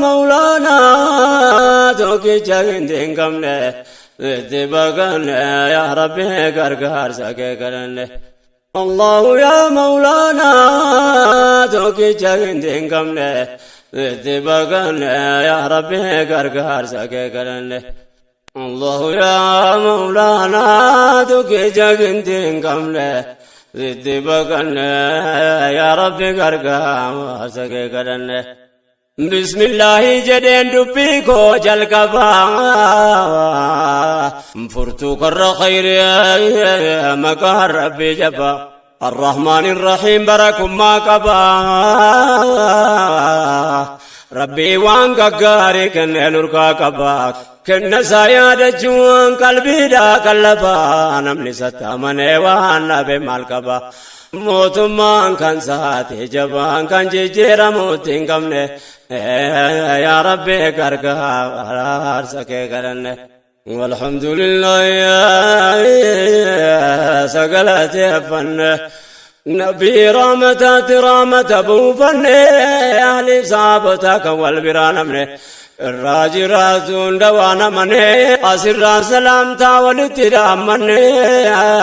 مولانا توكي جاكين كمله اتباقنا يا ربي قرقار ساكي كرنه الله يا مولانا توكي جاكين كمله اتباقنا يا ربي قرقار ساكي كرنه الله يا مولانا توكي جاكين كمله اتباقنا يا ربي قرقار ساكي كرنه بسم الله جدين دبيكو جلقبا فرتو كر خير مقهر ربي جبا الرحمن الرحيم بركم ما قبا ربي وان قاري كن نرقا قبا كن سايا جوان قلبي دا قلبا نمني ستا من وان نبي مال قبا موتمان كان ساتي جبان كان جيجيرا موتين قمني يا ربي قرقار سكي قرنه والحمد لله يا سقلتي فنه نبي رامتات رامت ابو فنه اهل صابتك والبران منه الراجي رازون دوانا منه اسر سلام تاولترام منه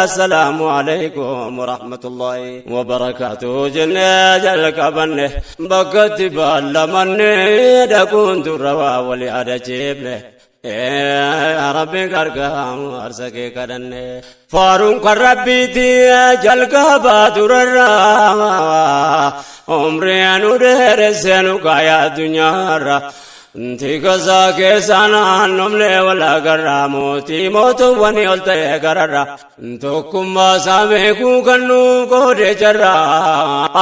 السلام عليكم ورحمة الله وبركاته جنة جلك بنه بقت بالمنه دكون تروا ولي جيبه يا ربي قرقام ارسكي كدنه فارون كربي تي جلك باتورا عمري انو درسنو كايا دنيا انتي كسا كيسانا نملي ولا قراموتي موتو وني قلتي قرارا انتو كما ساميكو كنو قودي جرا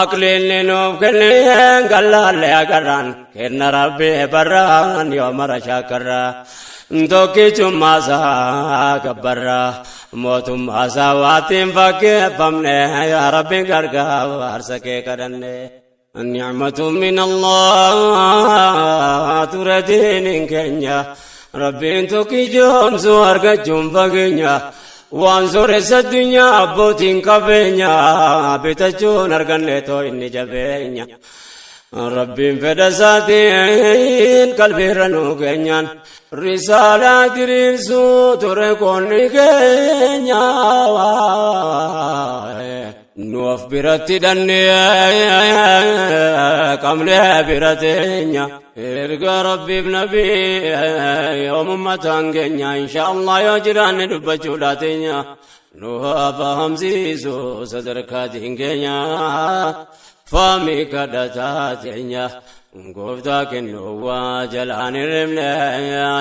اقليني نوب كلين قلال لي قران كن ربي بران يوم رشا قرا انتو كي چما سا كبرا موتو ما سا واتين فاكي فمني يا ربي قرقا وارسكي قرني النعمة من الله تردين كنيا ربي انتو كي جون سوارك جون فقنيا وانصر الدنيا أبوتين كبنيا بتجون أرغنيتو إني جبينيا ربي فدساتين قلبي رنو كنيان رسالة تريسو تركوني كنيا نوف براتي دنيا كملي براتينيا إرقى ربي بنبي يوم متانجنيا إن شاء الله يجران دبجو لاتينيا نوها فهم زيزو صدركاتينيا فامي كدتاتينيا قفتا كنوا جلان الرملي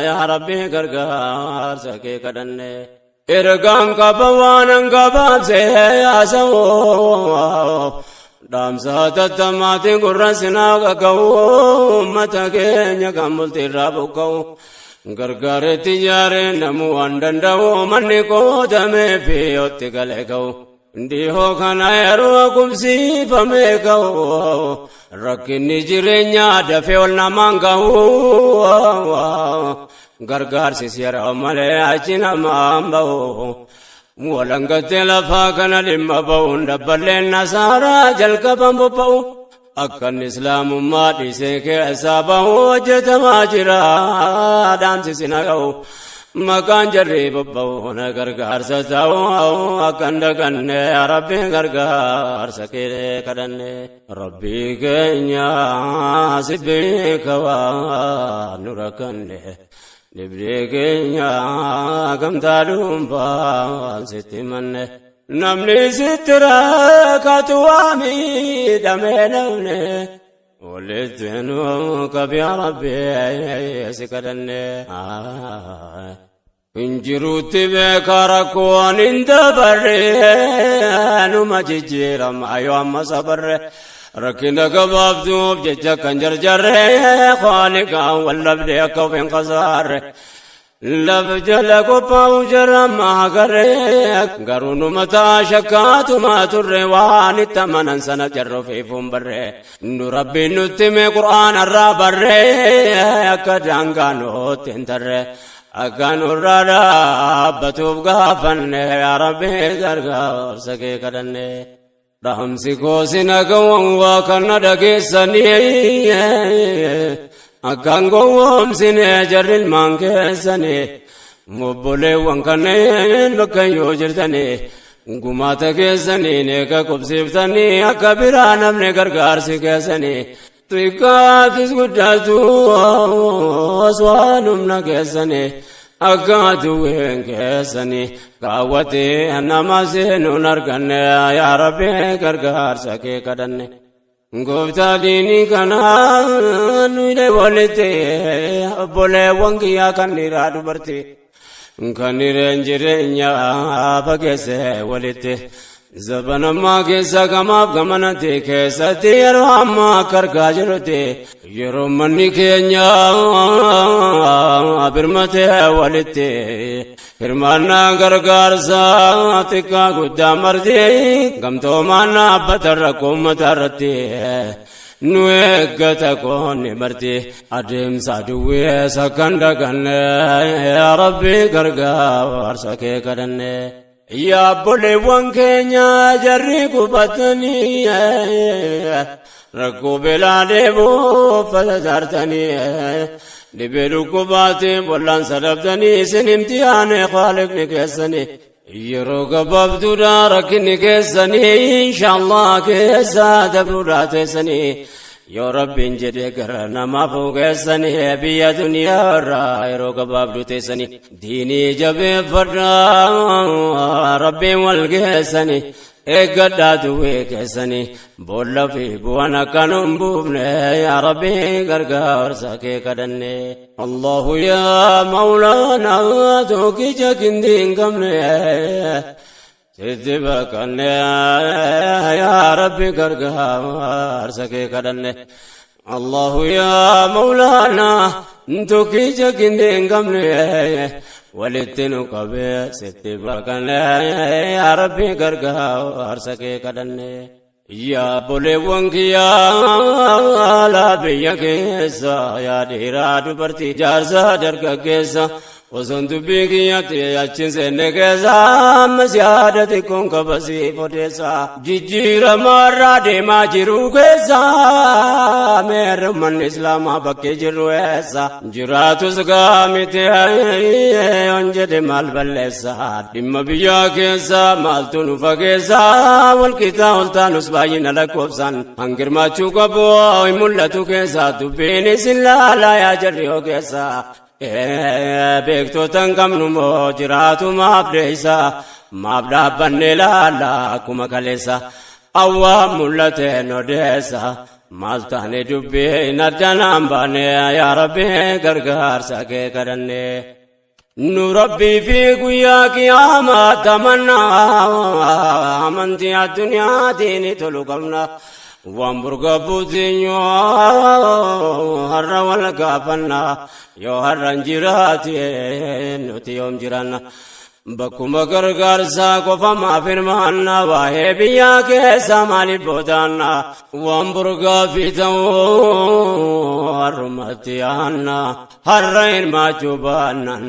يا ربي قرقار سكي كدني إرقام كبوانا كباب سياسو دام ساتت ماتي قرسنا كو متكين كمل ترابو كو غرغر تجاري نمو اندندو مني كو جمي في اوتكالكو دي هو كنا يرو كمسي فميكو ركني جرينيا دفعلنا مانكو غرغر سيسير مالي اچنا مامبو ولنگت لفا كنا لما بون دبلين نصارى جلك بمبو اكن اسلام ما ديسك حسابه وجتما جرا دام سيناو مكان جريب بو غرغر سزاو اكن دكن ربي غرغر سكير كدن ربي كنيا سبيك وا نوركن لبريكينيا كم تالوم بان ستمن نمني سترا كاتوامي دمينوني ولدنو كبي ربي سكرني انجروتي بكاركوان اندبري نما جيجيرم ايوام صبر ركنا كباب دوب ججا كنجر جره خانقا واللبدي كوفين قصار لبجل كوباو جرم غره غرون متا شكات ما تروان تمنن سنه جرو في فمبره نو ربي نتمه قران الرابره كدانغانو تنتر اغانو رادا بتوب غافن يا ربي درغا سكي كدنه رحم سيكو سنگون وكنا دغسني akkan gowwoomsine jarri ilmaan keessani obboleewwan kanneen bakka yoo jirtani gumaata keessaniin eega qubsiiftanii akka biraa namni gargaarsi keessanii xiqqaatis guddaatu waan humna keessanii akka duwween keessanii kaawwatee nama seenuun arganne yaa rabbi gargaarsa kee kadhanne gooftaa diinii kanaa nuyi walitti obboleewwan kiyyaa kan dhiiraa dubartii kan hireen jireenya fageesse walitti zabanammaa keessa gamaaf gamanatti keessatti yeroo ammaa akka argaa jirutti yeroo manni keenya birmate walitti hirmaannaa gargaarsa xiqqaa guddaa marti gamtoomaan dhaabbata rakkoo uummataa irratti nu eeggata koonni marti adeemsa duwweessa kan daganne yaa rabbi gargaarsa kee kadhanne yaa obboleewwan keenya jarri qubatanii rakkoo beelaa deemuuf fayyadaartanii dhibee dhukkubaatiin bollaan sadabtanii isin imtihaane khaliqni keessanii yeroo gabaabduudha rakkinni keessanii inshaallah keessa dabruudhaa teessanii yoo rabbiin jedhee gara namaaf geessanii biyya duniyaa irraa yeroo gabaabdu teessanii diinii jabeeffadhaa rabbiin wal geessanii eeggadhaa duwwee keessanii boolla fi bu'aan akkan hin buufne yaa rabbii gargaarsa kee kadhanne allahu yaa mawlaanaa tokkicha kindii hin qabne sitti bakkanne yaa rabbi gargaarsa kee kadhanne allahu yaa mawlaanaa tokkicha kindii hin qabne walitti nu qabee sitti bakkanne yaa rabbi gargaarsa kee kadhanne yaa obboleewwan kiyyaa laa biyya keessa yaa dhiiraa dubartii jaarsa dargaggeessa osoon dubbii kiyyatti achiin seenne keessa ammas yaada xiqqoon qabasiif odeessa jijjiiramaarraa deemaa jiru keessa meerri ummanni islaamaa bakkee jirru eessa jiraatus gaamite yoon jedhe maal balleessa dhimma biyyaa keessa maaltu nu fageessa walqixa oltaanus baay'ina lakkoofsan hangirmaachuu qabu hin mul'atu keessa dubbiin isin laalaa yaa jarri yoo keessa beektoota hin qabnu moo jiraatu maaf deeysa maaf dhaabbanne laalla akkuma kaleessa awwaan mul'ateen odeessa maal taane dubbiin addanaan baane yaa rabbi gargaarsa kee kadhanne nu rabbii fi guyyaa qiyaamaa tamannaa amantii addunyaatiin tolu qabna waan burgabbuutiin har'a wal gaafannaa yoo har'an jiraate nuti yoom jiranna bakkuma gargaarsaa qofa maaf hirmaanna waa'ee biyyaa keessa maaliif boodaanna waan burgaaffii ta'uu har'umatti aanna har'a hirmaachuu baannan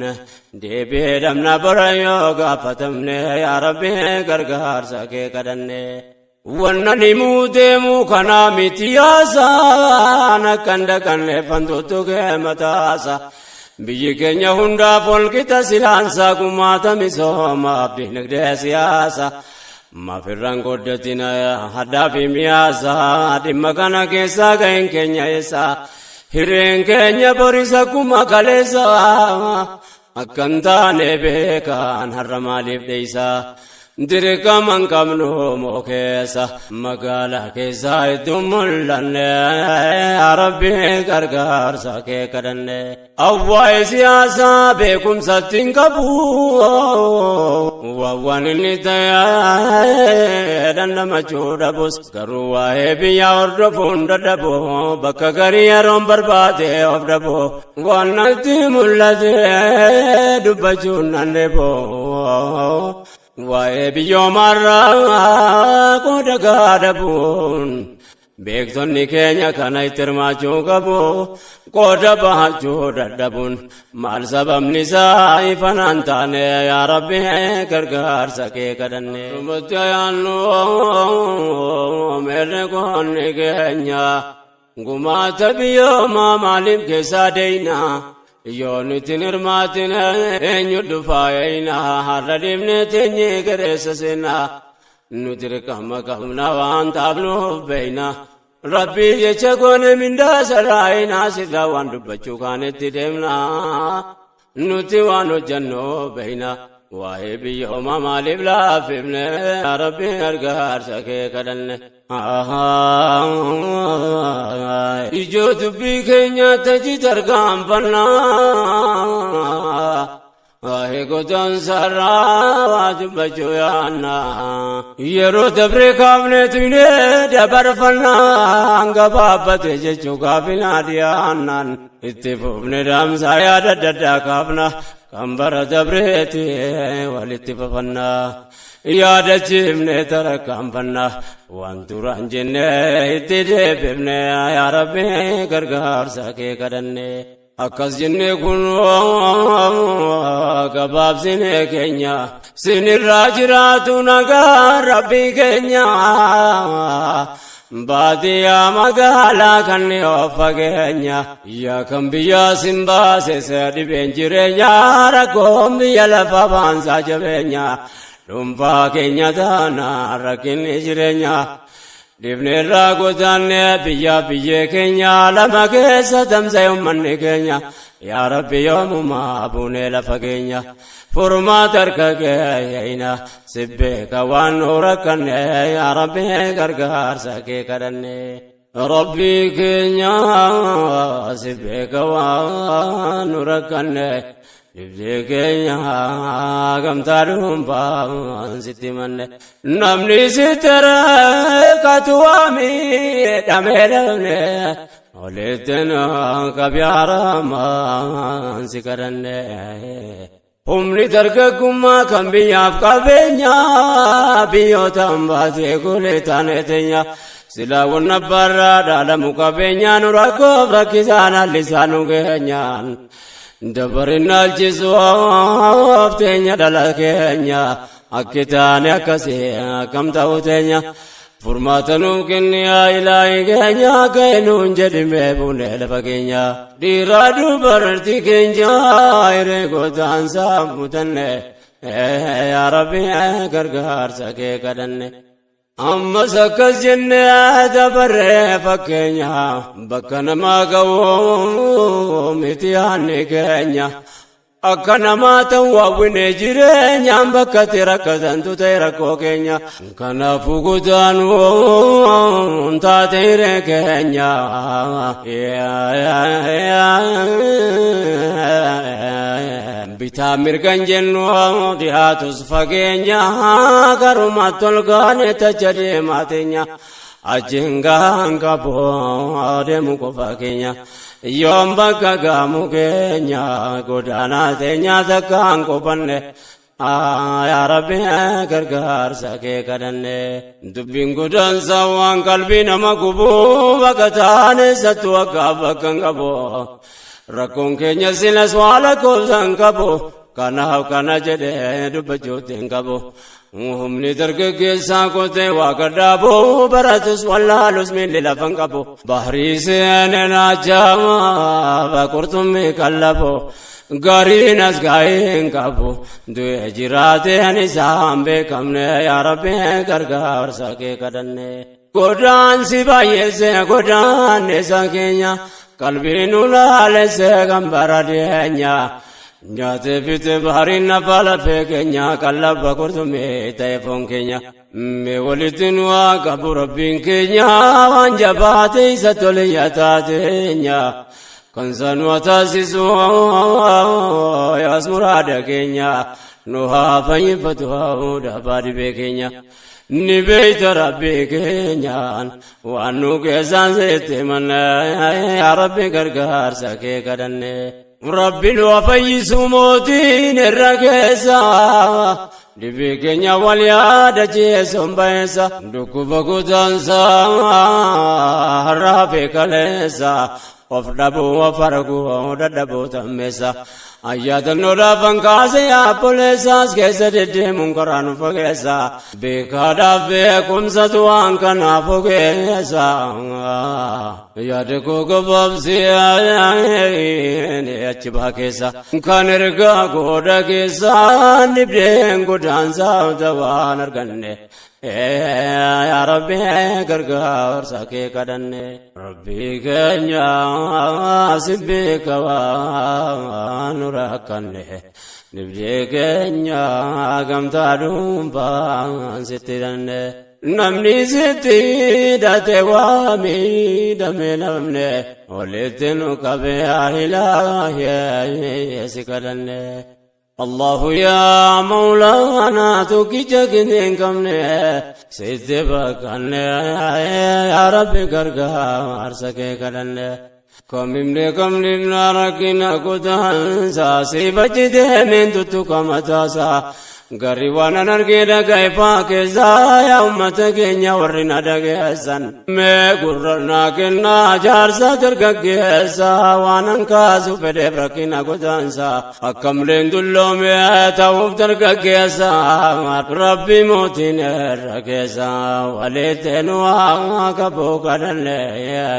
deebi'ee dhabna bara yoo gaafatamne yaa rabbi gargaarsa kee kadhanne wanna nimuu deemuu kanaa miti yaasaan akkan dhaqanne fantuutu kee mataasa biyyi keenya hundaaf walqixa silaansaa gumaata misoomaaf dinagdee siyaasa maafirraan goddatina haddaa fi miyaasa dhimma kana keessaa ga'een keenya eessa hireen keenya borisa kuma kaleessa akkan taane beekaan har'a maaliif dheeysa dirqama hin qabnu moo keessa magaalaa keessaa iddoo mul'anne rabbi gargaarsa kee kadhanne awwaa'ee siyaasaa beekumsatti hin qabu waan inni ta'e dandamachuu dhabus garuu waa'ee biyyaa hordofuun dadhabu bakka garii yeroon barbaade of dhabu waan natti mul'ate dubbachuun nan dheebo waa'ee biyyoomarraa qooda gaadhabuun beektonni keenya kana itti hirmaachuu qabu qooda bahachuu dadhabuun maal sababni isaa ifanaan taane yaa rabbi gargaarsa kee kadhanne rumatti ayaannu meerre qoonni keenya gumaata biyyoomaa maaliif keessa deeyna yoo nuti hirmaatina eenyu dhufaayina har'a deemnee teenyee gareessa seenaa nuti dirqama qabna waan taafnuuf beeyna rabbii jecha goone mindaa sarraayina sirraa waan dubbachuu kaanetti deemna nuti waan hojjannoo beeyna waa'ee biyyoomaa maaliif laafifne rabbii gargaarsa kee kadhanne ijoo dubbii keenya taji tarkaanfannaa waa'ee gotaan sarraa waa dubbachuu yaanna yeroo dabree kaafnee tuynee dabarfannaa gabaabbate jechuu kaafinaa dhiyaannaan itti fufne dhaamsaa yaada daddaa kaafna kan bara dabreeti walitti fafannaa yaadachiifne tarkaanfannaa waan duraan jenne itti deebifne yaa rabbi gargaarsa kee kadhanne akkas jenne kun gabaabsine keenya sinirraa jiraatu nagaa rabbii keenya baadiyyaa magaalaa kan of fageenya yaa kan biyyaa sin baase dhibeen jireenya rakkoon biyya lafa baansaa jabeenya dhuunfaa keenya taana rakkinni jireenya dhibneerraa godaanne biyyaa biyyee keenya lama keessa tamsa'e ummanni keenya yaa rabbi yoomumaa buunee lafa keenya furmaata harka keeyna sibbeeka waan nu rakkanne yaa rabbi gargaarsa kee kadhanne rabbii keenya sibbeeka waan nu rakkanne dhibdee keenya gamtaa dhuunfaan sitti manne namni sitti reekatu waamidhamee dhabne oleetten qabyaaramaan si kadhanne humni dargaggummaa kan biyyaaf qabeenya biyyootaan baatee golee taane teenya silaa wanna barraa dhaalamu qabeenyaan rakkoof rakkisaan hallisaa nu keenyaan dabarinaalchisuuf teenya dhala keenya akkitaane akkasii akkam ta'u teenya furmaata nuuf kenni yaa ilaahi keenya keenuun jedhimee buunee lafa keenya dhiiraa dubartii keenya hiree gootaan saamutanne yaa rabbi gargaarsa kee kadhanne ammas akkas jenne dabarree fakkeenya bakka namaa ga'u miti yaanni keenya akka namaa ta'u hawwine jireenyaan bakka itti rakkatantu ta'e rakkoo keenya kanaafuu godaanuun taate hiree keenya bitaa mirgan jennu dhiyaatus fageenya garumatti ol gaane tacha deemaa teenya achiin gahan qaboo deemu qofa keenya yoom bakka gaamu keenya godaanaa teenya takka hin qofanne yaa rabbi gargaarsa kee kadhanne dubbiin godaansa waan qalbii nama gubuu bakka taane sattu akka bakka hin qabu rakkoon keenya silas waa lakkoofsan qabu kanaaf kana jedhee dubbachuutti hin qabu humni dargaggeessaa kotee waa gadhaabuu baratus wallaalus miilli lafa hin qabu bahrii seeneen ajaa'iba qurxummii qallabu gariin as gaa'ee hin qabu du'e jiraateen isaan beekamne yaa rabbi gargaarsa kee kadhanne godaansi baay'eesse godaanneessa keenya qalbiin ulaalesse kan bara deenya nyaate fite bahariin nafa lafee keenya qallaba qurxummii ta'e foon keenya mee walitti nu haa qabu rabbiin keenya waan jabaate isa tole yaataateenya kan sanu taasisu yaas muraada keenya nu haa fayyifatu dhaabaa dhibee keenya ni beeyta rabbii keenyaan waan nu keessaan seette manna yaa rabbi gargaarsa kee kadhanne rabbi nu fayyisu mootiin irra keessa dhibee keenya wal yaada jeeson bayeessa dhukkuba kutaansa harraafee kaleessa of dhabuu of arguu dadhabuu tammeessa ayyaatannoo fankaase yaappoleessaas keessa deddeemuun karaa nu fageessa beekaadhaaf beekumsatu waan kanaaf ogeessa yaada koo gabaabsee achi baa keessa kan ergaa gooda keessa dhibdeen godaansaa waan arganne يا ربي غرغر ساكي كدني ربي كنيا سبك ونوركني نبجي كنيا غم تادوم بان ستيرني نمني ستي داتي وامي دمي نمني ولتنو كبي إلهي سكدني الله يا مولانا تكجكنين كمني ستبكني يا ربي غرغر ساكي كدني كم لمنا ركنا كدانسا سيبجده من تتكمتاسا غريوانا نرغيدا غيبا كيسا يا أمتا كينيا ورنا دغيسان مي غرنا كنا جارسا ترغيسا واننكا سوفده بركنا كدانسا أكم لندلو مي توف ترغيسا ربي موتين رغيسا وليتنوا كبو كدن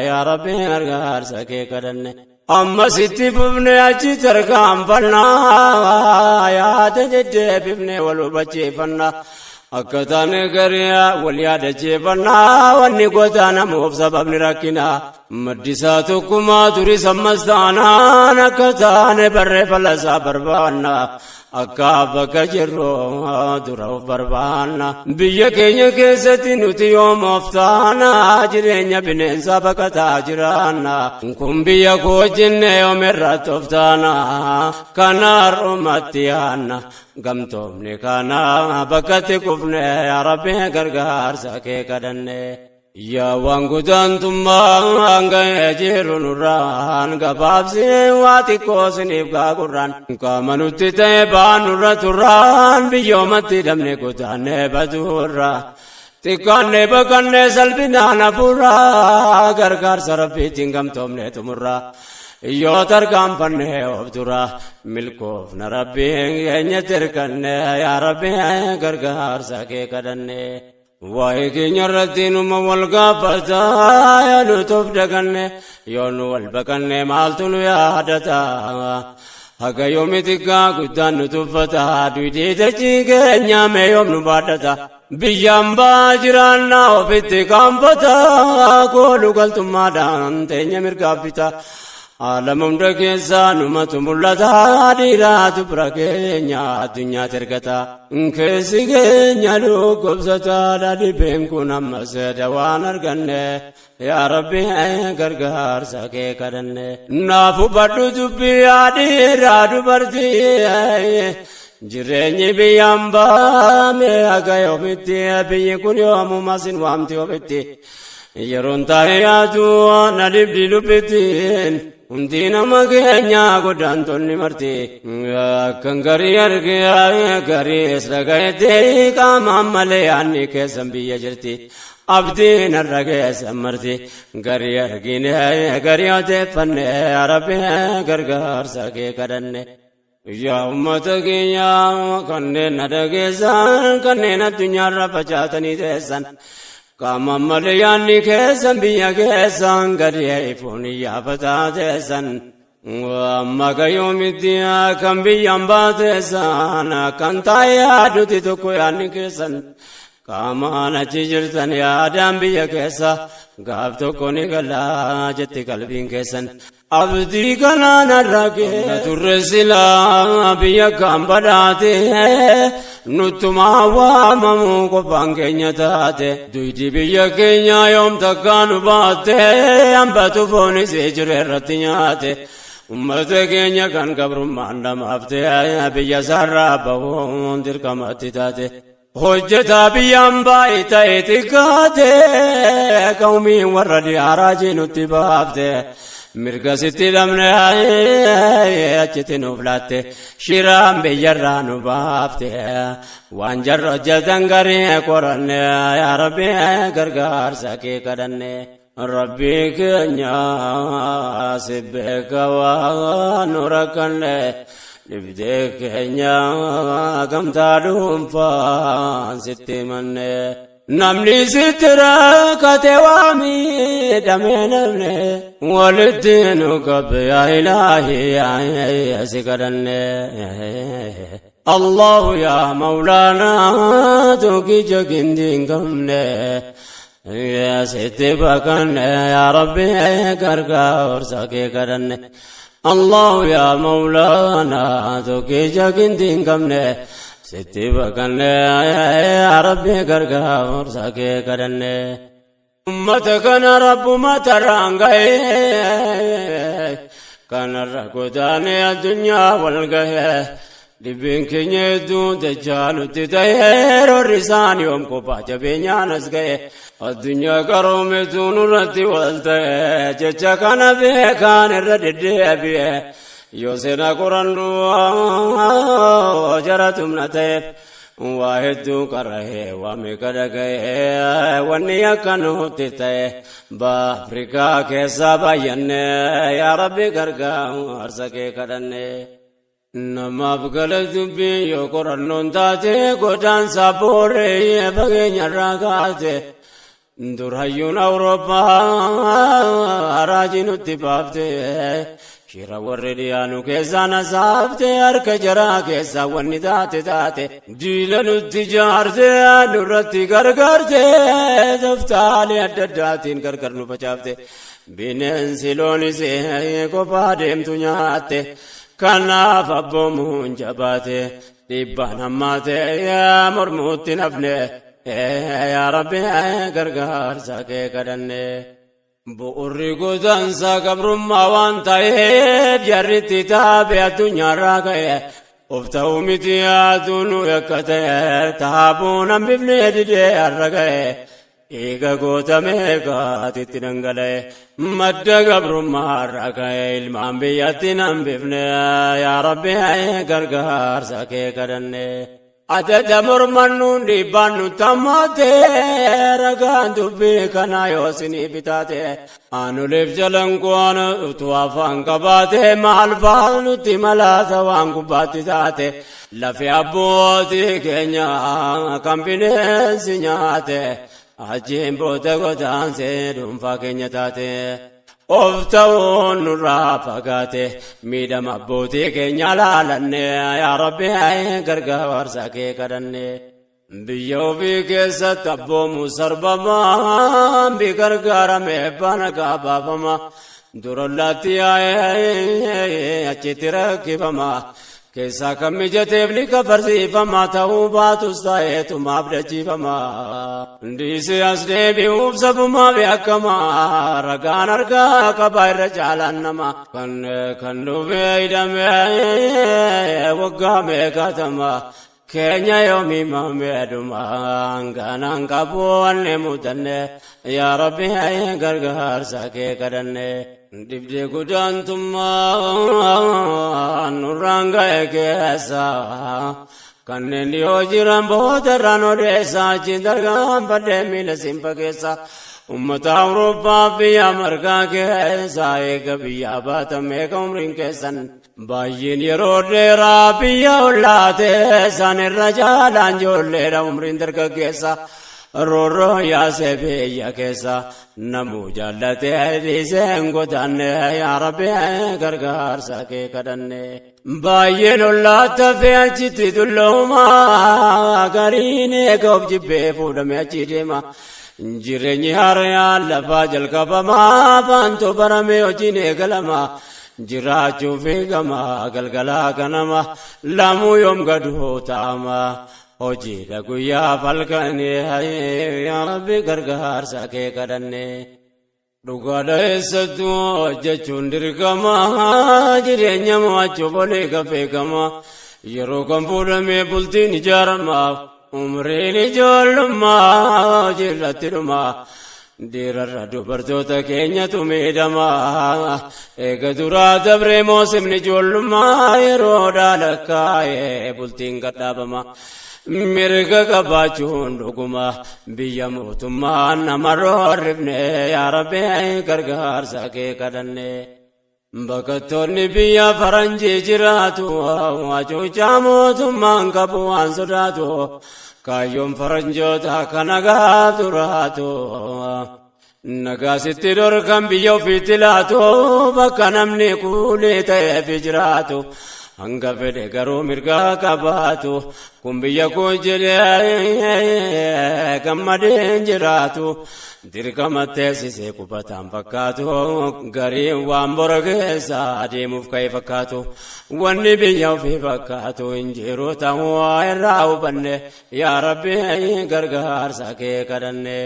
يا ربي غرغر سكي كدن أما ستي ببني أجي تركام فنا يا تجدي ببني ولو بجي فنا أكتان غريا ولياد جي فنا واني قوتانا موف سبب نراكنا مدساتكما تري سمستانا نكتان بري فلسا بربانا أكابك جرو درو بربانا بيا كينيا كيستي نوتي يوم افتانا جرينيا بنين سابك تاجرانا كم بيا كوجن يوم الرات افتانا كنار أمتيانا قمتم كانا بكتي كفني يا ربي غرغر ساكي كدني يا وانغودان تمانغا يجيرو نوران غبابسي واتي كوسني بغاغوران كامنوتي تيبان نورتوران بيومتي دمني غودان بدورا تكاني بكاني سلبنا نفورا غرغر سربي تنغم تومني تمرا يو تركام فنه أبدورا ملكوف نربي ينتركن يا ربي غرغر ساكي كدني وايكي نردين مولغا فتا يا نتوف دغن يونو والبكن مالتو يا دتا هغا يومي تيكا غدان نتوفتا دويدي تجيكا نيامي يوم نبادتا بيام باجرانا وفيتي كامفتا كولو قلتما دان تينيا مرقابتا عالمم دكيسا نمتو ملتا ديراتو براكينيا الدنيا تركتا انكسي كينيا لو قبستا دادي بينكو نمسد وانرغني يا ربي غرغر ساكي كدني نافو بدو جبي ديراتو برتي jireenyi biyyambaa meeqa yoomitti biyyi kun yoomu masin waamti ofitti yeroon taa'eetu na dibdi dubbitiin hundi nama keenya godaantonni marti akkan garii argee garii isragayetee qaamaan malee yaanni keessan biyya jirti abdiin har'a keessan marti garii argine garii oteeffanne rabbi gargaarsa kee kadhanne يا أمتك يا كنين ندقيسان كنين الدنيا رفجاتني تيسان كاما ملياني كيسان بيا كيسان قد يعيفوني يا فتا تيسان وأما كيوم الدنيا كان بيا باتيسان كان تايا دوتي تكو ياني كيسان كاما نجيجرتن يا دام بيا كيسا غابتو كوني غلا جتي قلبين كيسان abdii kanaan arragee turre silaa biyya kan badhaate nuttumaa waamamuu qofaan keenya taate duydi biyya keenya yoom takkaa nu baatte hambatu foonis ejire irratti nyaate ummata keenya kan gabrummaan dhamaafte biyya sarraa bahuun dirqamatti taate hojjetaa biyyaan baay'ee ta'e xiqqaate qawmiin warra diyaaraa nutti baafte mirga sitti dhabne achitti nuuf laatte shiraan biyyarraa nu baafte waan jarra hojjetan garii qoranne yaa rabbi gargaarsa kee kadhanne ربي كنيا سبك ونوركن لبدك كنيا كم تعلم فان ستمن نملي سترك توامي دمين والدين قب يا إلهي يا سكرن الله يا مولانا توكي جكين دين قمنا يا ستي بكن يا ربي كركا ورساكي كرن الله يا مولانا توكي جاكين دين كمن ستي بكن يا ربي كركا ورساكي كرن أمتك رب ما ترانغي كان الركوداني الدنيا والغيه لبين كنيه دون دجال تتاير ورسان يوم كوبا جبينيا نسغي الدنيا كروم دون رتي والتاي جچا كان به كان رددي ابي يوسنا قران رو جراتم نتاي واحد كره وامي كدغي ونيا كانو تتاي بافريكا كيسا باين يا ربي غرغا ارسكي كدنه نما بغل دبي يقرنون تاتي قدان سابوري بغين راغاتي درهيون أوروبا راجين اتبابتي شيرا ورديانو كيسا نصابتي ارك جرا كيسا وني تاتي جيلن التجارتي نورتي غرغرتي دفتالي الدداتين غرغرنو بچافتي بينن سيلوني سي كوبا ديمتو نياتي كناف أبومون جباته دبنا ماته يا مرموت نفنه يا ربي غرغر ساكي كدنه بوري غزان ساكبر ما وانتاي جرتي تابع الدنيا راكه افتو متيا دونو يكته تابون بفني دي ارغه إيجا غوتا ميغا تتنغلي مدى غبر مارغا إلمان بياتنا بفنا يا ربي غرغار ساكي كدني عدد مرمنون ديبانو تماتي رغان دبي كنا يوسني بتاتي آنو لف جلنقوان اتوافان قباتي مالفان تملا سوان قباتي تاتي لفي أبوتي كنيا كمبينين سنياتي أجيب بوتغوتان سيدون فاكين تاتي أفتون رافقاتي ميدم أبوتي كينيا لالني يا ربي غرغا ورساكي كدني بيو في كيسة تبو مسربما بغرغار ميبانا كابابما درولاتي أچتركي فما كيسا كمي جتيب لك فرسي فما توبات استايت ما برجي فما ديسي أسني بيوب سب ما بيحكما رقان أرقا كبير جالان نما كنو بيدم وقامي كتما كينيا يومي ما ميدما انغانان كابوان نموتن يا ربي غرغر ساكي كدن دبدي قدان تما نورانغا كيسا كنن يوجران بودرانو ديسا چندرغان بدميل سيمبكيسا أمة أوروبا في أمريكا كيسا إيك بيا باتم إيك عمرين كيسن باين يرود رابيا أولاد سان الرجال أنجول عمرين درك كيسا رو يا سبي يا كيسا نمو جلت هديسن قدن يا ربي غرغر ساكي كدن باين أولاد في أجت دلهما غرين كوب جبه فودم أجتما جيرني هاريا لفاجل كبما بانتو برمي وجيني قلما جراچو في غما غلغلا كنما لامو يوم غدو تاما وجي دغيا فالكني يا ربي غرغار ساكي كدني دوغاده ستو جچون درغما جيرني ماچو بولي كفي غما يرو كمبودمي بولتي نجارما umreen ijoollummaa jillattiruma dhiirarra dubartoota keenyatu miidhama eega duraa dabree moosimni ijoollummaa yeroodhaa lakkaa'ee bultiin gadhaabama mirga qabaachuun dhuguma biyya mootummaa namarroo rifne yaa rabbi gargaarsa kee kadhanne bakattoonni biyya faranjii jiraatu wacuucaa mootummaan qabu waan sodaatu kaayyoon faranjoota kan nagaa turaatu nagaasitti dorkan biyya ofiitti laatu bakka namni kuulee ta'eef jiraatu hanga fedhe garuu mirgaa qabaatu kun biyya koo jedhee gammadeen jiraatu dirqama teessisee qubataan fakkaatu gariin waan bora keessa adeemuuf ka'e fakkaatu wanni biyya ofii fakkaatu injiru ta'uu irraa hubanne yaa rabbi gargaarsa kee kadhanne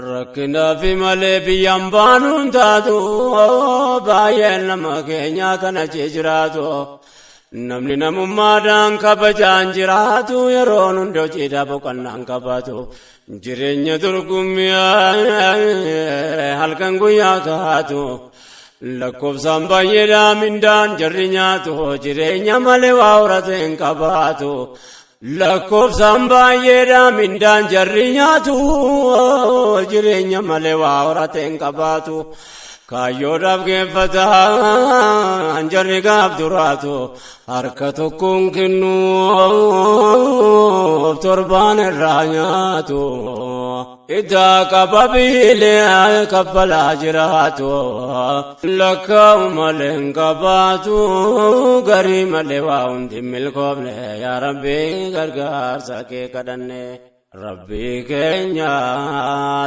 rakkinaafi malee biyyaan baanuun taatu baay'een nama keenya kana achi jiraatu namni namummaadhaan kabajaan jiraatu yeroon hundi hojiidhaa boqonnaan qabaatu jireenya dorgommii halkan guyyaa taatu lakkoofsaan baay'eedhaa mindaan jarri nyaatu jireenya malee waa horate hin qabaatu lakkoofsaan baay'eedhaa mindaan jarri nyaatu jireenya malee waa horate hin qabaatu kaayyoodhaaf geeffataan jarri gaaf duraatu harka tokkoon kennuuf torbaan irraa nyaatu idaa qaba biilee kaffalaa jiraatu lakkaa'u malee hin qabaatu garii malee waa hundi milkoofne yaa rabbi gargaarsa kee kadhanne rabbii keenya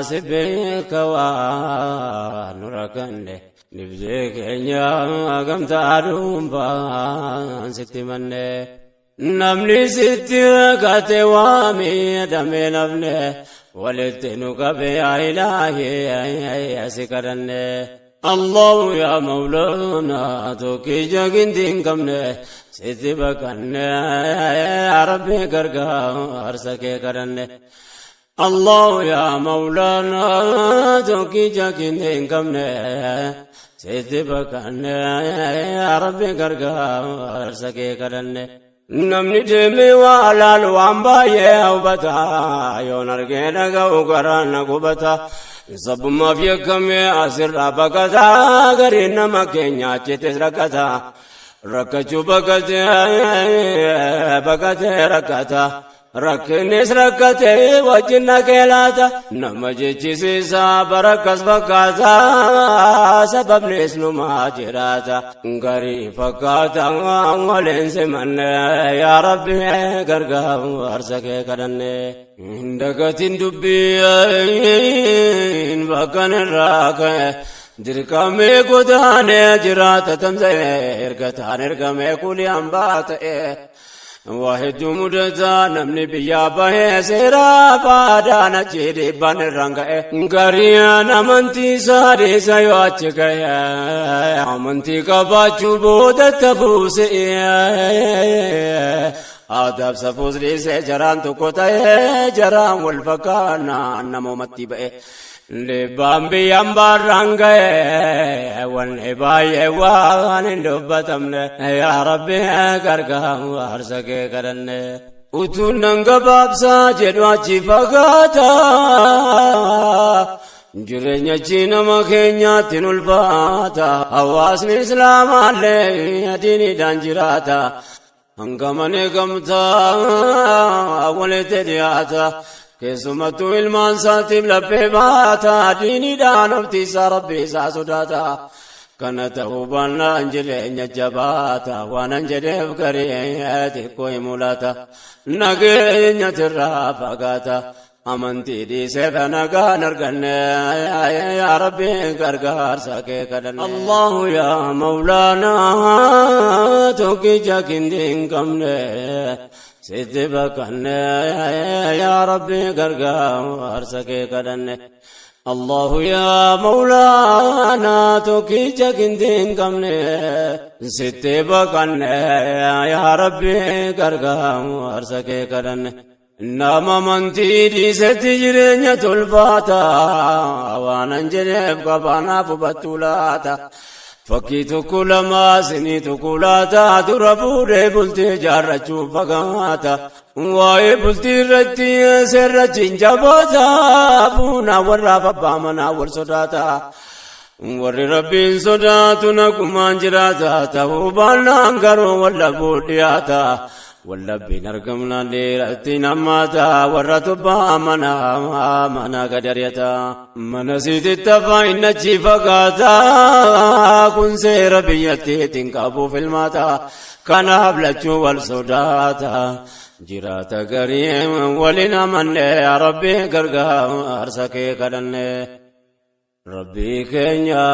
si beeka waan nu rakkanne dibdee keenya gamtaa dhuunfaan sitti manne namni sitti rakkate waa miidhamee nafne walitti nu qabe yaa ilaahi si kadhanne Allahu yaa mawlaana tokkii jaginti hin qabne sitti bakkanne yaa rabbi gargaarsa kee kadhanne Allahu yaa mawlaana tokkii jaginti hin qabne sitti bakkanne yaa rabbi gargaarsa kee kadhanne namni deemee waa laalu waan baay'ee hubata yoon argee dhaga'u garaan na gubata sabbummaaf yakkamee asirraa baqata gariin nama keenya achitti rakkata rakkachuu baqatee rakkata rakkinnis rakkatee wajjin dhaqee laata nama jechisiisa barakkas fakkaata sababnis numaa jiraata garii fakkaata waliin simanne yaa rabbi gargaarsa kee kadhanne dagatiin dubbiin bakkan irraa ka'e dirqamee godaanee jiraata tamsa'e ergataan ergamee kulii hambaa ta'e واحد مدتا نمني بيا باه سيرا فادان جيدي بان رنگئے گریان امنتی سارے سیوچ گیا امنتی کا باچو بودت بوسے آداب سفوزری سے جران تو کوتا ہے جران والفکانا نمو متی بئے لبام بيام بارانگئے والنبائے وان دبتمنے یا ربی gargaar sake kadhanne utuu nanga baabsaa jedhu achi fagaata jireenya chi nama keenyaatti ulfaata hawaasni islaamaallee diiniidhaan jiraata hangamane gamtaa walitti dhiyaata keessumattuu ilmaan isaatiif laphee baata diiniidhaan oftiisaa rabbi isaa sodaata kana ta'uu baannaan jireenya jabaata waanan jedheef garii xiqqoo himulaata nageenya tirraa fagaata amantii dhiisee nagaan arganne yaa rabbi gargaarsa kee kadhanne Allahu yaa mawlaanaa tokkicha kindi hin qabne sitti bakkanne yaa rabbi gargaarsa kee kadhanne الله يا مولانا توكيجا كندين كمني ستي بقن يا ربي كرغام ارسكي كرن ناما منتي دي ستجرين تلفاتا وانا انجريب قبانا فبطولاتا فكيتو كل ما سنيتو كولاتا درفو ريبلتي جارچو فقاتا waa'ee bultii irratti seerrachiin jaboota fuuna warraaf abbaa manaa wal sodaata warri rabbiin sodaatu nagumaan jiraata ta'uu baannaan garuu wallabuu dhiyaata wallabbiin argamnaan dheeratti nammaata warra tubbaa mana gadariyata mana siititti afaan innachi fagaata kun seera biyyattiitiin qabuuf ilmaata kanaaf lachuu wal sodaata jiraata garii waliin amanne rabbi gargaarsa kee kadhanne rabbi keenya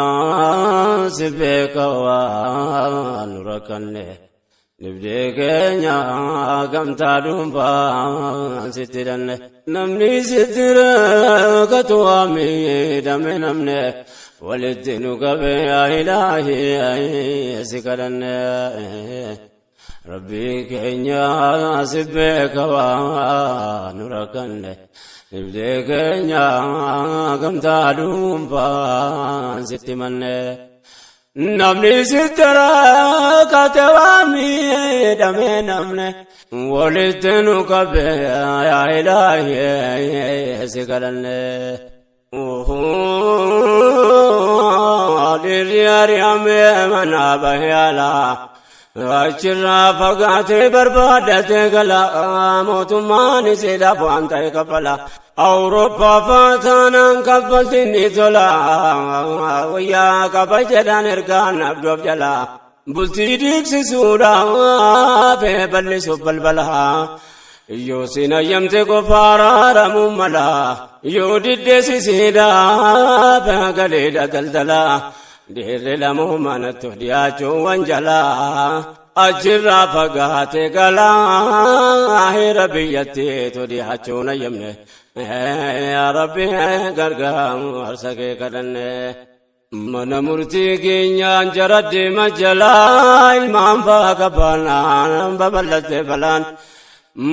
si beeka waan nu rakkanne nibdee keenya gamtaa dhuunfaa sitti hidhanne namni sitti rakkatu waa miidhame namne walitti nu qabe yaa ilaahi si kadhanne rabbi keenya si beeka waan nu rakkanne nibdee keenya gamtaa dhuunfaa sitti manne namni sitti rakkate waa miidhame namne walitti nu qabe yaa ilaahi si kadhanne dhiirri ari'ame mana bahyaala achirraa fagaatee barbaadate gala mootummaan isiidhaaf waan ta'e kaffala awurooppaa faataanaan kaffaltiin ni tola wayyaa qaba jedhaan ergaan abdoof jala bultii diigsisuudhaaf bal'isuuf balbala yoo siin ayyamte qofa araaramuun mala yoo diddeessisiidhaaf galeedha daldala dhiirri lamuu manattu dhiyaachuun wanjala achirraa fagaate galaa hira biyyattiitu dhiyaachuun ayyamne yaa rabbi gargaarsa kee kadhanne mana murtii keenyaan jara deema jalaa ilmaan faaqa baanaan babal'atte balaan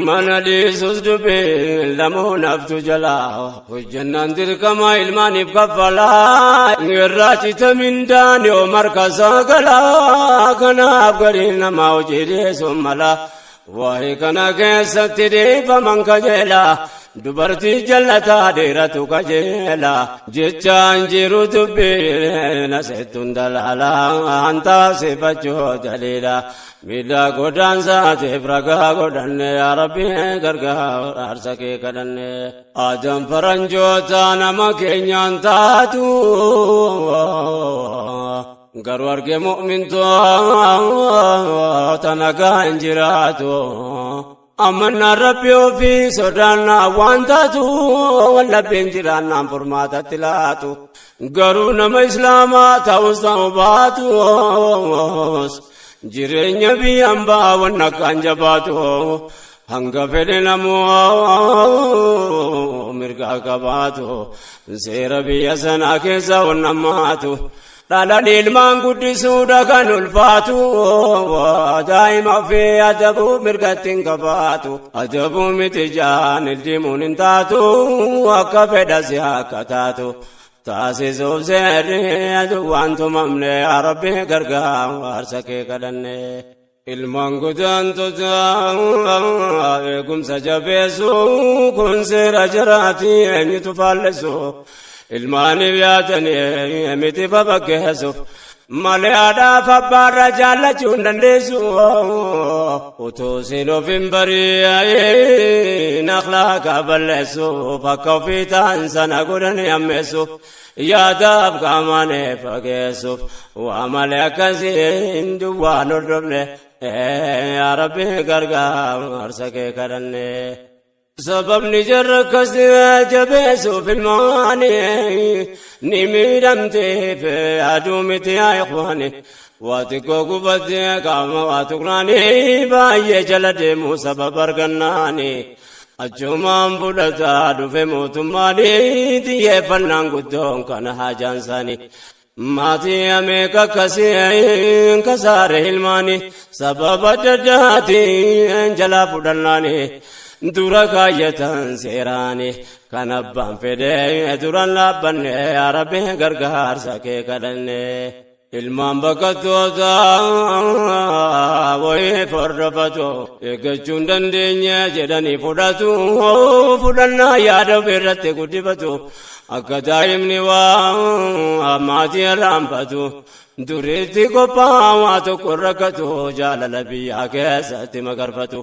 mana dhiisus dubbii lamuu naftu jalaa hojjannaan dirqamaa ilmaaniif kaffalaa irraa cita mindaan yoo markasaa galaa kanaaf gariin namaa hojii dhiyeessuun mala waa'ee kana keessatti dhiifaman kajeela dubartii jallataa dheeratu kajeela jechaan jiru dubbii naseettuun dalaalaa taasifachuu daliila miidhaa godaansaatiif ragaa godhanne yaa rabbi gargaarsa kee kadhanne aadaan faranjoota nama keenyaan taatu garuu arge mu'mintoota nagaa hin jiraatu amannaan rabbi ofii sodaannaa waan taatu wallabbiin jiraannaan furmaatatti laatu garuu nama islaamaa ta'us ta'u baatus jireenya biyyaan baawwan akkaan jabaatu hanga fedhe namuu mirgaa qabaatu seera biyya sanaa keessa wannammaatu dhalaan ilmaan guddisuudha kan ulfaatu daa'ima ofii adabuu mirgatti hin qabaatu adabuu miti jaan ildimuun hin taatu akka fedhasi akka taatu taasisuuf seerri waan tumamne yaa rabbi gargaarsa kee kadhanne ilmaan gudaantota eegumsa jabeessu kun seera jiraati eenyutu faallessu ilmaaniif yaadanii miti fafakkeessuuf malee haadhaaf abbaarra jaallachuu hin dandeessu utuu siin of hin bari'in akhlaaqa balleessuuf akka ofii ta'an sana godhanii ammeessuuf yaadaaf qaamanee fageessuuf waa malee akkasiin duwwaan hordofne yaa rabbi gargaarsa kee kadhanne sababni jarra akkasi jabeessuuf ilmaanii ni miidhamteef aduu miti yaa ikhwaani waa xiqqoo gubattee qaama waa tuqnaanii baay'ee jala deemuu sababa argannaanii achumaan fudhataa dhufe mootummaanii xiyyeeffannaan guddoon kana haajaan isaanii maatii ameeka akkasii kasaare ilmaanii sababa adda addaatiin jalaa fudhannaanii dura kaayyatan seeraani kan abbaan fedhe duran laabbanne yaa rabbi gargaarsa kee kadhanne ilmaan bakkattoota wayii fordofatu eeggachuun dandeenye jedhanii fudhatu fudhannaa yaada ofirratti guddifatu akka daa'imni waa maatii irraanfatu duriitti qophaa'aa waa tokko rakkatu jaalala biyyaa keessatti magarfatu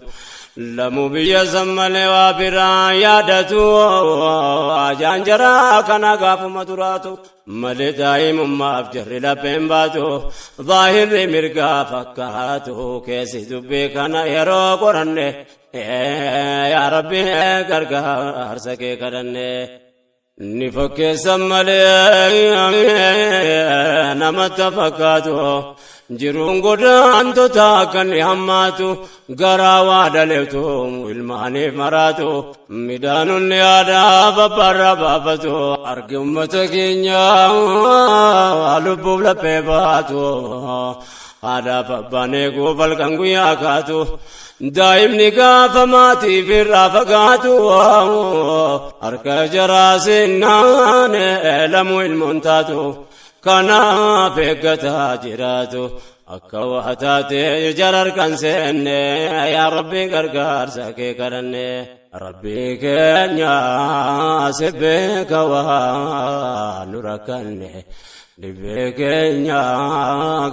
lamuu biyya san malee waa biraa yaadatu ajaan jaraa kana gaafuma turaatu malee daa'imummaaf jarri lapheen baatu zaahirri mirgaa fakkaatu keessi dubbii kana yeroo qoranne yaa rabbi gargaarsa kee kadhanne ni fakkeessan malee namatti fakkaatu jiruun godaantota akka inni hammaatu garaa waa dhaleetu ilmaaniif maraatu midhaanonni aadaa babbarra baafatu argi ummata keenya lubbuuf laphee baatu aadaaf abbaan eeguuf halkan guyyaa kaatu daa'imni gaafa maatiif irraa fagaatu harka jaraa seennaan lamuu ilmoon taatu kanaaf eeggataa jiraatu akka waa taate jara harkan seenne yaa rabbi gargaarsa kee kadhanne rabbi keenya si beeka waa nu rakkanne dhibbee keenya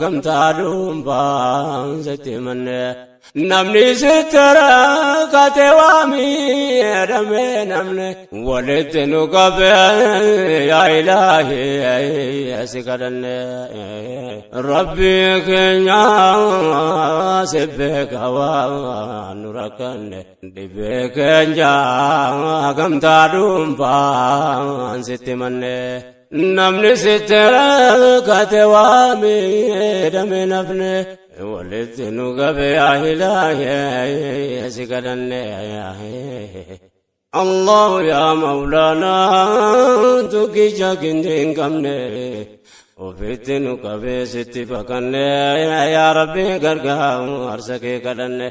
gamtaa dhuunfaan sitti himanne namni sitti rakkate waa miidhame namne walitti nu qabe yaa ilaahi si kadhanne rabbi keenya si beeka waa nu rakkanne dhibbee keenya gamtaa dhuunfaan sitti himanne namni sitti rakkate waa miidhame namne walitti nu qabe yaa ilaahi si kadhanne الله يا مولانا تكيشا كندين كمني وفتنو كبه ستي بكني يا ربي غرغا ارسكي كدني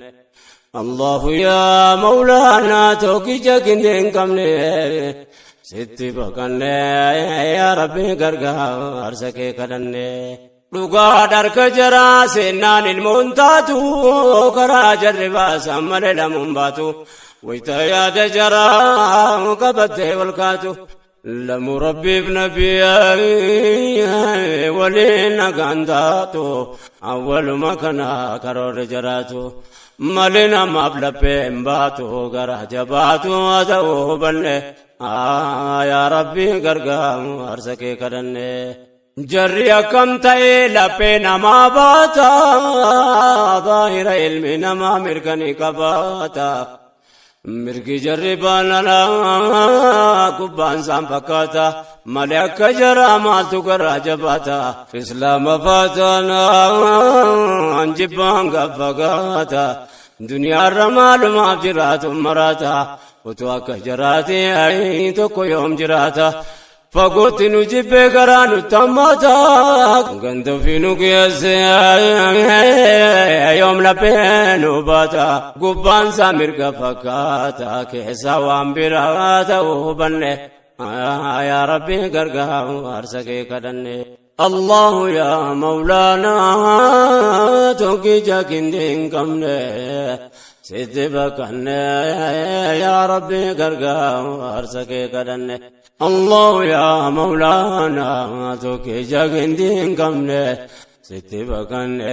الله يا مولانا تكيشا كندين كمني ستي بكني يا ربي غرغا ارسكي كدني dhugaa dharka jaraa seennaan ilmoon taatu karaa jarribaa sammale lamuun baatu wayita yaada jaraa qabattee wal kaatu lamuu rabbiif nabii waliin nagaan taatu awwaluma kana karoorra jaraatu malee namaaf lapheen baatu garaa jabaatu haa ta'uu hubanne yaa rabbi gargaarsa kee kadhanne jarri akkam ta'e laphee namaa baata zaahira ilmi namaa mirkanii qabaata mirgi jarri baanana gubbaan isaan fakkaata malee akka jaraa maaltu garaa jabaata islaama faataana jibbaan gaffagaata duniyaarra maalumaaf jiraatu maraata utuu akka jaraate tokko yoom jiraata fagootti nu jibbee garaa nu tammaata ganda ofii nu geesse yoom laphee nu baata gubbaan isaa mirga fakkaata keessa waan biraa ta'uu hubanne yaa rabbi gargaarsa kee kadhanne الله يا مولانا توكيجا كندين كمنه ستبكنه يا ربي غرغارsa kee kadhanne الله يا مولانا توكيجا كندين كمنه ستبكنه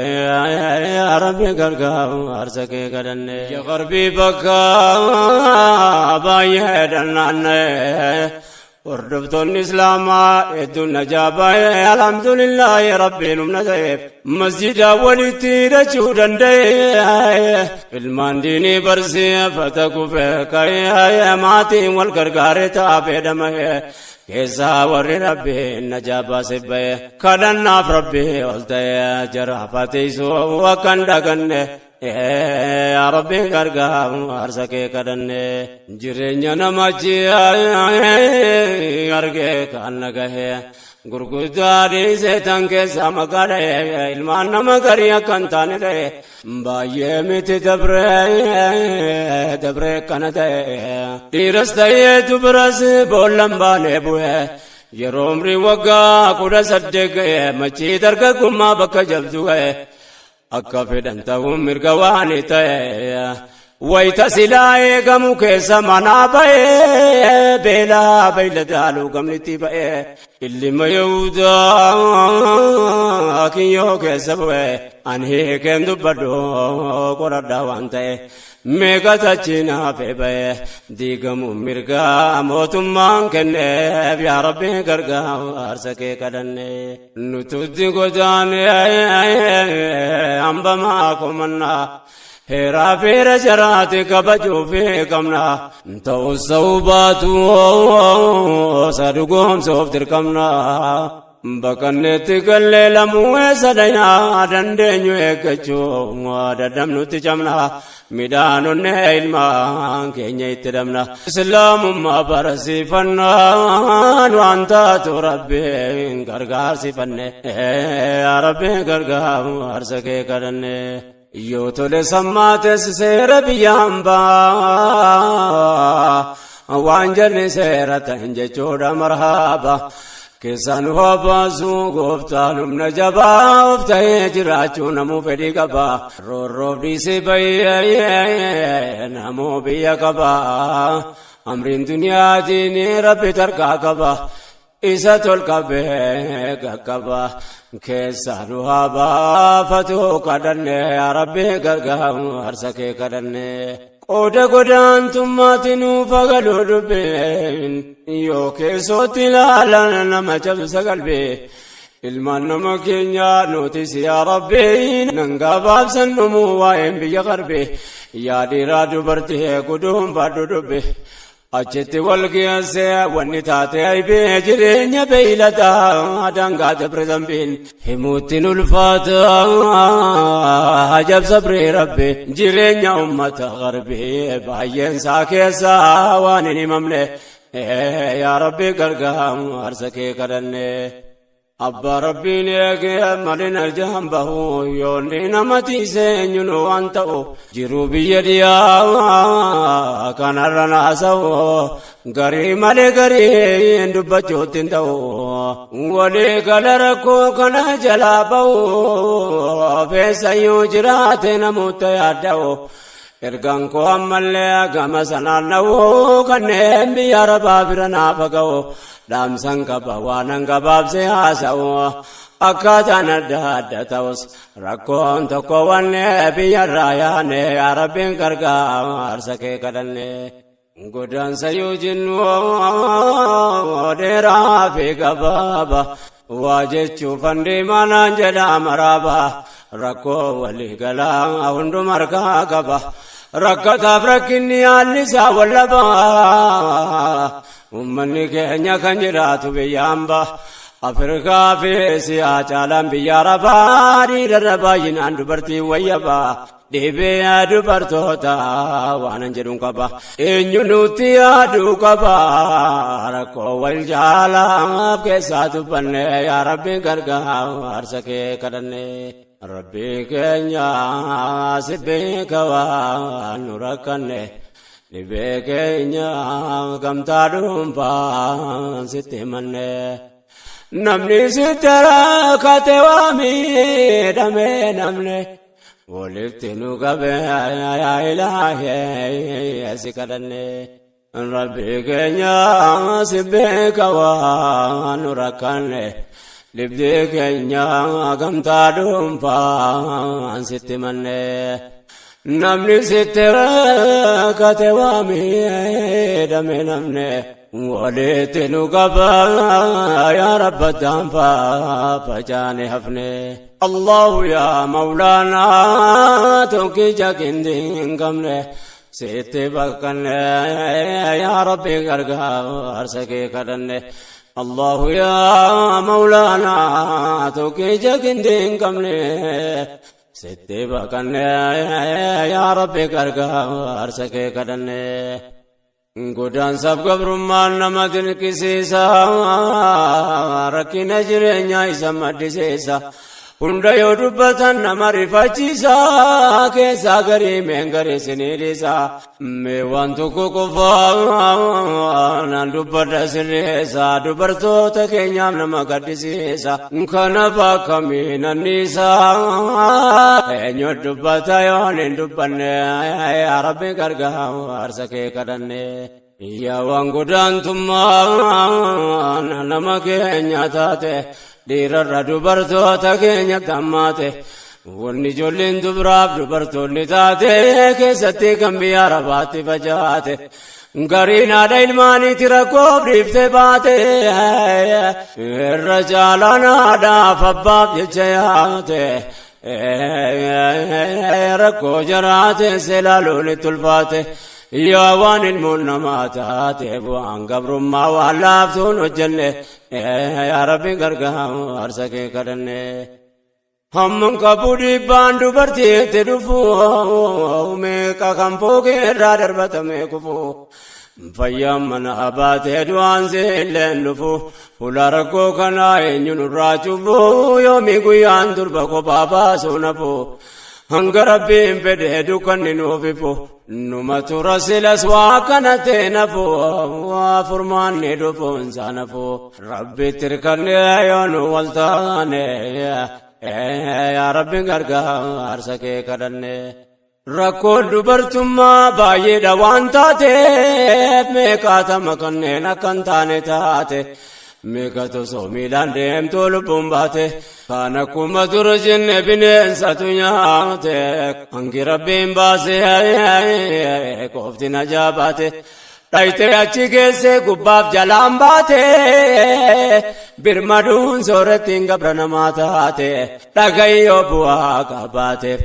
يا ربي غرغارsa kee kadhanne يا غربي بكا بايدنانه وردفتون إسلاما إدو النجابة الحمد لله ربي نمنزيب مسجد ولتي رجو دندي علمان ديني برسي فتكو فيكي ماتي والقرقار تابي دمي كيسا وري ربي النجابة سبي كدنا في ربي والتي جرحفتي سو وكندقني يا ربي غرغارsa kee kadhanne jireenya namachi argee kan nagahe gurguddaa dhiiseetan keessa maqaadha ilmaan nama garii akkan taane ta'e baay'ee miti dabree kana ta'e dhiiras ta'ee dubaras boollan baanee bu'e yeromri waggaa kudha saddeet ga'e machii dargaggummaa bakka jabdu ga'e akka fedhan ta'uun mirga waan ta'e wayita silaa eegamu keessa manaa ba'e beelaa beeyladaaluu gamnitti ba'e illima Yahudaa kiyyoo keessa bu'e ani hiikeen dubbadhu qoradhaa waan ta'e meeqatachi naafe ba'e diigamu mirgaa mootummaan kenneef yaa rabbi gargaarsa kee kadhanne nututti godaane hambamaa komannaa heeraa feera jaraate kabajuu fi qabna ta'us ta'uu baatu sadugoomsuuf dirqamna bakkanneetti gallee lamuu eessa dhaynaa dandeenyu eeggachuu dadhabnutti cabna midhaanonne ilmaan keenya itti dhabna islaamummaa barsiifannaan waan taatu rabbiin gargaarsifanne rabbiin gargaarsa kee kadhanne yoo tole sammaates seera biyyaan baa waan jalli seera ta'in jechuudha marhaaba keessaan hoobaasu gooftaan humna jabaa of ta'ee jiraachuu namuu fedhii qaba roorroof dhiisee bayyee namuu biyya qaba amriin duniyaatiin rabbi tarkaa qaba isa tolqabee qaqqaba keessaan hoobaafatuu kadhanne rabbi gargaarsa kee kadhanne qooda godaantummaatiin fagaluu dubbeen yoo keessootti ilaalan nama cabsa qalbee ilmaan nama keenyaa nutis yaa rabbi nan gabaabsan dhumuu waa'een biyya qarbee yaa dhiiraa dubartii guduunfadhu dubbe achitti wal geessee wanni taate aybee jireenya beeyladaa dangaa dabre zambiin himuuttiin ulfaata ajab sabree rabbe jireenya ummata garbee baay'een isaa keessaa waan hin himamne yaa rabbi gargaarsa kee kadhanne abbaa rabbiin eegee malin arjaan bahu yoonni namatti seenyunu waan ta'u jiruu biyya dhiyaa kanarra naasa'u garii malee garii dubbachuutti hin ta'u walii gala rakkoo kana jalaa bahu feessayyuu jiraate namoota yaadda'u ergaan koo ammallee gama sanaan na'u kanneen biyya arabaa bira naafa ga'u dhaamsan qaba waanan gabaabsee haasa'u akkaataan adda adda ta'us rakkoon tokko wanne biyyarraa yaane yaa rabbiin gargaarsa kee kadhanne godaansa yoo jennu dheeraa fi gabaaba waa jechuuf handeemanaan jedha maraaba rakkoo walii galaa hunduma harkaa qaba rakkataaf rakkinni haallisaa wallabaa ummanni keenya kan jiraatu biyyaan baa Afrikaa fi Eesiyaa caalaan biyya Arabaa dhiirarra baay'inaan dubartii wayyabaa dhibee dubartoota waanan jedhuun qaba eenyu nutti yaaduu qaba rakkoo wal jaalaaf keessaa dubbanne yaa rabbi gargaarsa kee kadhanne rabbi keenya si beeka waan nu rakkanne dhibee keenya gamtaa dhuunfaan sitti himanne namni sitti rakkate waa miidhame namne walitti nu qabe yaa ilaahee si kadhanne rabbi keenya si beeka waan nu rakkanne dhibee keenya gamtaa dhuunfaan sitti himanne namni sitti rakkate waa miidhame namne walitti nu qaba yaa rabba daanfaa facaane hafne allahu yaa mawlaanaa tokkicha qindi hin qabne sitti bakkanne yaa rabbi gargaarsa kee kadhanne allahu yaa mawlaanaa tokkicha qindi hin qabne sitti bakkanne yaa rabbi gargaarsa kee kadhanne godaansaaf gabrummaan nama dirqisiisa rakkina jireenyaa isa maddisiisa hunda yoo dubbatan nama rifachiisa keessaa garii meen garii siniidhisa mee waan tokko qofaa naan dubbadha sirreessa dubartoota keenyaaf nama gaddisiisa kanaaf akkamiin anniisa eenyu dubbata yoon hin dubbanne yaa Rabbi gargaarsa kee kadhanne yaa waan godaantummaan nama keenya taate dhiirarra dubartoota keenya tammaate wanni ijoolleen dubaraaf dubartoonni taate keessatti kan biyya Arabaatti facaate gariin haadha ilmaaniiti rakkoof dhiiftee baate irra caalaan haadhaaf abbaaf jecha yaate rakkoo jaraate seelaaluun itti ulfaate yaa waan ilmoon namaa taate bu'aan gabrummaa waan laaftuun hojjenne yaa Rabbi gargaarsa kee kadhanne hamman qabuu dhiibbaan dubartiitti dhufu meeqa kan foogee irraa darbatame kufu fayyaan mana baatee du'aan seelleen dhufu fuula rakkoo kanaa eenyu nurraa cufu yoomii guyyaan durba kophaa baasuu nafu hanga Rabbiin fedhee dukkanni nuuf ifu numatu rasilas waa kana ta'e nafu waa furmaanni dhufuunsa nafu Rabbitti hirkannee yoo nu wal taane yaa Rabbi gargaarsa kee kadhanne rakkoon dubartummaa baay'eedha waan taateef meeqaatama kanneen akka hin taane taate meeqa tosoo miilaan deemtuu lubbuun baate kan akkuma dura jenne bineensatu nyaate hangi Rabbiin baase qofti na jaabaate dhayitee achi geesse gubbaaf jalaan baate birmaduun soorettiin gabra namaa taate dhagayyoo bu'aa qabaateef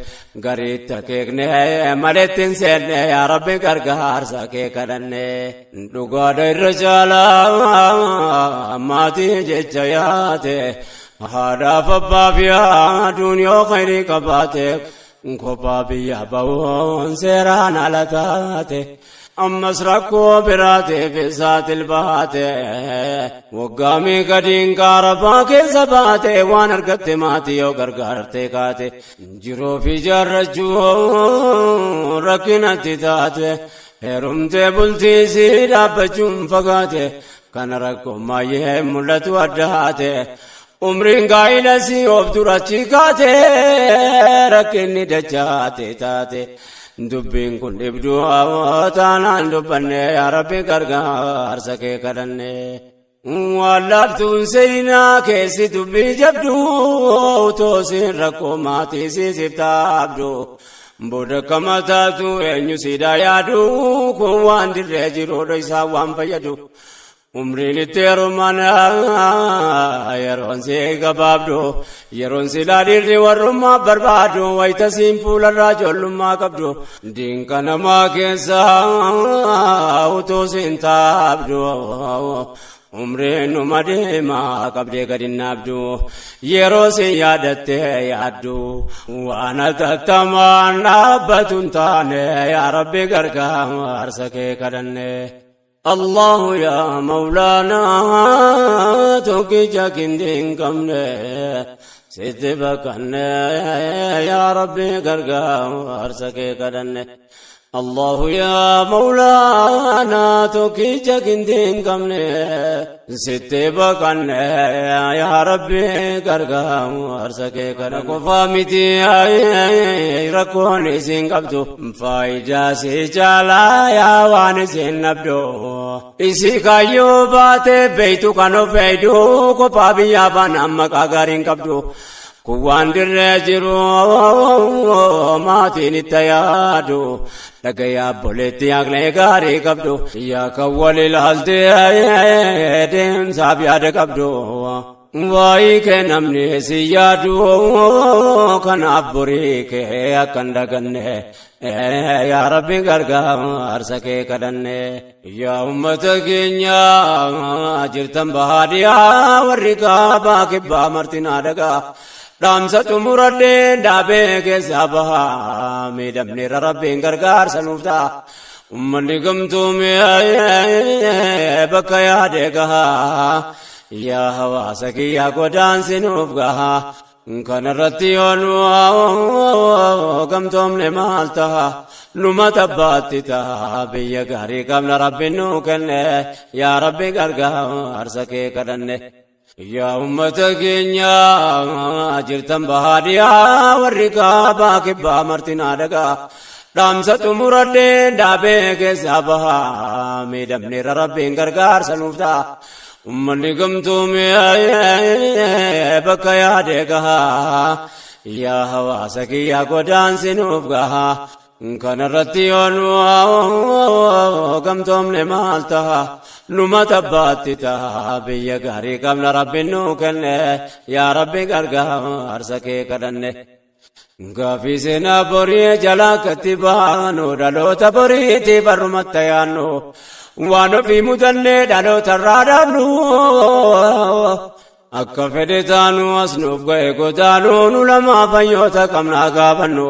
gariitti akeekne malettiin seenne yaa Rabbi gargaarsa kee kadhanne dhugaadha irra caalaa maatii jecha yaate haadhaaf abbaaf yaaduun yoo khayrii qabaate kophaa biyya ba'uun seeraan ala taate ammas rakkoo biraateef saaxil baate waggaamii gadiin qaarabaa keessa baate waan argatte maatii yoo gargaarte kaate jiroofi jaarrachuu rakkinatti taate heerumtee bultiisii dhaabbachuun fagaate kana rakkoo maayyee mul'atu addaate umriin gaa'ilasi of durachi kaate rakkinni dachaate taate dubbiin kun dhibduu taanaan dubbanne yaa Rabbi gargaarsa kee kadhanne waan laaftuun seenaa keessi dubbii jabduu toosiin rakkoo maatii siisiif taabdu booda kama taatu eenyu siidaa yaadu kun waan dirree jiruudha isaa waan fayyadu umriin itti heerumana yeroon si gabaabdu yeroon si laadhiirri warrummaa barbaadu wayitasiin fuularraa ijoollummaa qabdu diinqa namaa keessa utuu siin taabdu umriin numa deemaa qabdee gadi naabdu yeroo si yaadattee yaaddu waan atattamaan dhaabbatu hin taane yaa Rabbi gargaarsa kee kadhanne الله يا مولانا توكي جاكندين كمنا ستبكنا يا ربي قرقا وارسكي قدنا الله يا مولانا توكي جاكندين كمنا ستبكنا يا ربي قرقا وارسكي قدنا كفامتي ركوني سنقبتو فايجا سيجالا يا واني سنبدو isi kayyoo baate beeytu kan of eeydu kophaa biyyaa baan amma qaagaariin qabdu kun waan dirree jiru maatiin itti yaadu dhagayaa obboleetti yaaqlee gaarii qabdu yaa kan wal ilaaltee deemsaaf yaada qabdu waa'ee kee namni si yaadu kanaaf borii kee akka hin daganne yaa Rabbi gargaarsa kee kadhanne yaa ummata keenya jirtan bahaadiyaa warri kaabaa kibbaa martinaa dhagaa dhaamsa xumuradhee dhaabee keessaa bahaa miidhamneerra Rabbiin gargaarsa nuuf ta'a ummanni gamtuume bakka yaade gahaa yaa hawaasa kiyyaa godaansi nuuf gahaa كان الرتيون قمتم لمالتها نما تباتتا بيا غاري قبل ربي نوكن يا ربي غرغا ارسكي كدن يا أمتك يا جرتم بهاديا ورقا باكبا مرتنا دقا رامسة مرد دابك سابها ميدم نير ربي غرغار سنوفتا أمني قمتم بك يا دقا يا هواسك يا قدان سنوفقا كان الرتيون قمتم لمالتها نما تباتتا بيا غاري قبل ربي نوكن يا ربي غرغا ارسكي كدن غافي سنا بوري جلا كتبانو دلو تبريتي برمتيانو وانو في مدن دلو ترادانو akka fedhe taanu asnuuf ga'e gotaanu nu lama fayyoota qabnaa gaafannu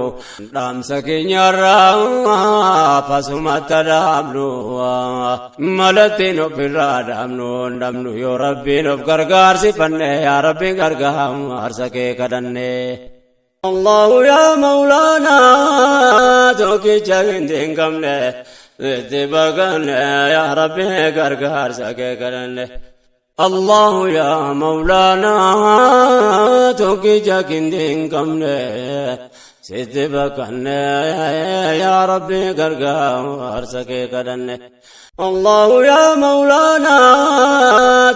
dhaamsa keenyarraa fasumatti dhaabnu malattiin ofirraa dhaabnu dhabnu yoo rabbiin of gargaarsifanne yaa rabbi gargaarsa kee kadhanne الله يا مولانا توكيچا گندين کمنے اتباقن يا ربي غرغار سکے کرنے الله يا مولانا توكيچا گندين کمنے اتباقن يا ربي غرغار سکے کرنے الله يا مولانا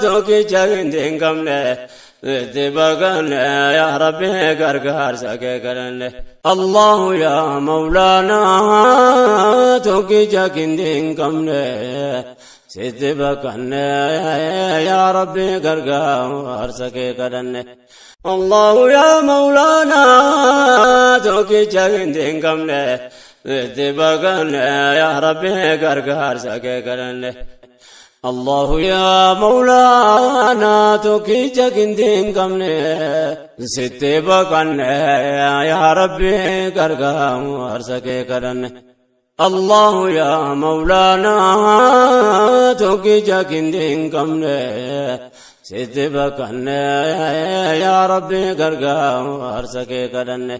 توكيچا گندين کمنے اتباقن يا ربي غرغار سکے کرنے الله يا مولانا توكيچا گندين کمنے اتباقن يا ربي غرغار سکے کرنے الله يا مولانا توكيچا گندين کمنے اتباقن يا ربي غرغار سکے کرنے الله يا مولانا توكيچا گندين کمنے اتباقن يا ربي غرغار سکے کرنے الله يا مولانا توكيچا گندين کمنے اتباقن يا ربي غرغار سکے کرنے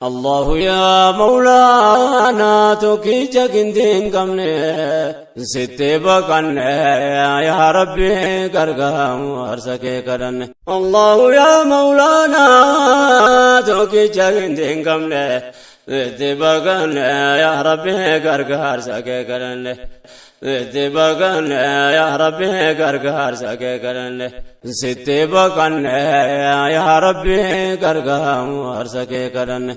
الله يا مولانا توكيچا گندين کمنے اتباقن يا ربي غرغار سکے کرنے الله يا مولانا توكيچا گندين کمنے اتباقن يا ربي غرغار سکے کرنے اتباقن يا ربي غرغار سکے کرنے اتباقن يا ربي غرغار سکے کرنے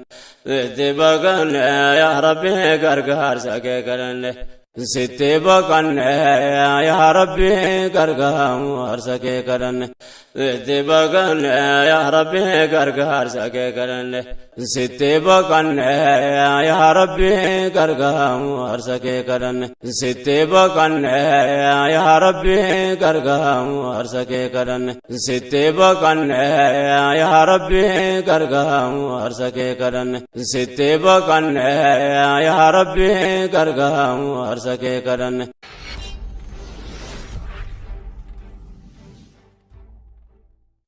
اتباقن يا ربي غرغار سکے کرنے اتباقن يا ربي غرغار سکے کرنے اتباقن يا ربي غرغار سکے کرنے اتباقن يا ربي غرغار سکے کرنے اتباقن يا ربي غرغار سکے کرنے اتباقن يا ربي غرغار سکے کرنے اتباقن يا ربي غرغار سکے کرنے